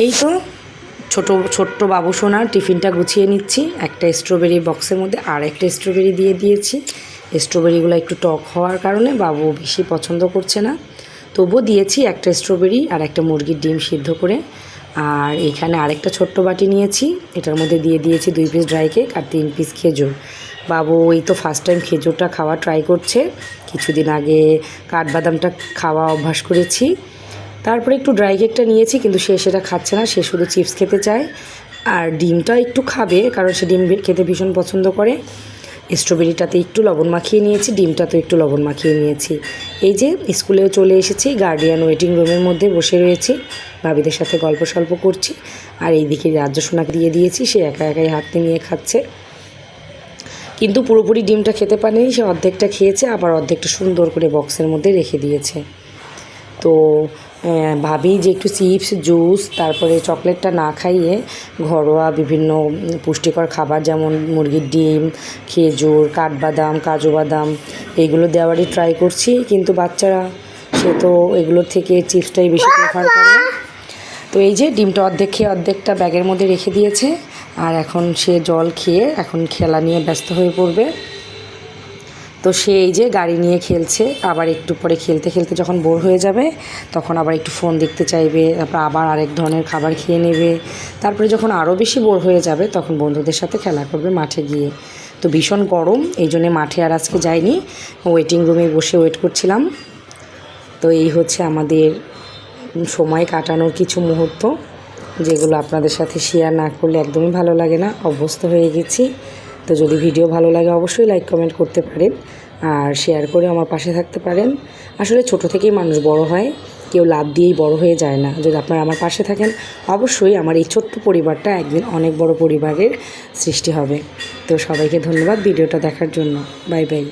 এই তো ছোট্ট বাবু সোনার টিফিনটা গুছিয়ে নিচ্ছি। একটা স্ট্রবেরি বক্সের মধ্যে আর একটা স্ট্রবেরি দিয়ে দিয়েছি। স্ট্রবেরিগুলো একটু টক হওয়ার কারণে বাবু বেশি পছন্দ করছে না, তবুও দিয়েছি একটা স্ট্রবেরি আর একটা মুরগির ডিম সিদ্ধ করে। আর এখানে আরেকটা ছোট্ট বাটি নিয়েছি, এটার মধ্যে দিয়ে দিয়েছি 2 পিস ড্রাই কেক আর 3 পিস খেজুর। বাবু এই তো ফার্স্ট টাইম খেজুরটা খাওয়া ট্রাই করছে। কিছুদিন আগে কাঠবাদামটা খাওয়া অভ্যাস করেছি। তারপরে একটু ড্রাই কেকটা নিয়েছি, কিন্তু সে সেটা খাচ্ছে না, সে শুধু চিপস খেতে চায়। আর ডিমটা একটু খাবে, কারণ সে ডিম খেতে ভীষণ পছন্দ করে। স্ট্রবেরিটাতে একটু লবণ মাখিয়ে নিয়েছি, ডিমটাতে একটু লবণ মাখিয়ে নিয়েছি। এই যে স্কুলেও চলে এসেছি, গার্ডিয়ান ওয়েটিং রুমের মধ্যে বসে রয়েছি, ভাবিদের সাথে গল্প সল্প করছি। আর এইদিকে রাজ্য সোনাকে দিয়ে দিয়েছি, সে একা একাই হাতে নিয়ে খাচ্ছে, কিন্তু পুরোপুরি ডিমটা খেতে পারেনি। সে অর্ধেকটা খেয়েছে, আবার অর্ধেকটা সুন্দর করে বক্সের মধ্যে রেখে দিয়েছে। তো ভাবি যে একটু চিপস, জুস, তারপরে চকলেটটা না খাইয়ে ঘরোয়া বিভিন্ন পুষ্টিকর খাবার যেমন মুরগির ডিম, খেজুর, কাঠবাদাম, কাজু বাদাম এইগুলো দেওয়ারই ট্রাই করছি। কিন্তু বাচ্চারা সে তো এগুলোর থেকে চিপসটাই বেশি প্রেফার করে। তো এই যে ডিমটা অর্ধেক খেয়ে অর্ধেকটা ব্যাগের মধ্যে রেখে দিয়েছে। আর এখন সে জল খেয়ে এখন খেলা নিয়ে ব্যস্ত হয়ে পড়বে। তো সে এই যে গাড়ি নিয়ে খেলছে, আবার একটু পরে খেলতে খেলতে যখন বোর হয়ে যাবে তখন আবার একটু ফোন দেখতে চাইবে, তারপর আবার আরেক ধরনের খাবার খেয়ে নেবে। তারপরে যখন আরও বেশি বোর হয়ে যাবে তখন বন্ধুদের সাথে খেলা করবে মাঠে গিয়ে। তো ভীষণ গরম, এই জন্যে মাঠে আর আজকে যাইনি, ওয়েটিং রুমে বসে ওয়েট করছিলাম। তো এই হচ্ছে আমাদের সময় কাটানোর কিছু মুহূর্ত, যেগুলো আপনাদের সাথে শেয়ার না করলে একদমই ভালো লাগে না, অভ্যস্ত হয়ে গেছি। তো যদি ভিডিও ভালো লাগে অবশ্যই লাইক কমেন্ট করতে পারেন, আর শেয়ার করে আমার পাশে থাকতে পারেন। আসলে ছোট থেকেই মানুষ বড় হয়, কেউ লাভ দিয়েই বড় হয়ে যায় না। যদি আপনারা আমার পাশে থাকেন অবশ্যই আমার এই ছোট্ট পরিবারটা একদিন অনেক বড় পরিবারের সৃষ্টি হবে। তো সবাইকে ধন্যবাদ ভিডিওটা দেখার জন্য। Bye bye.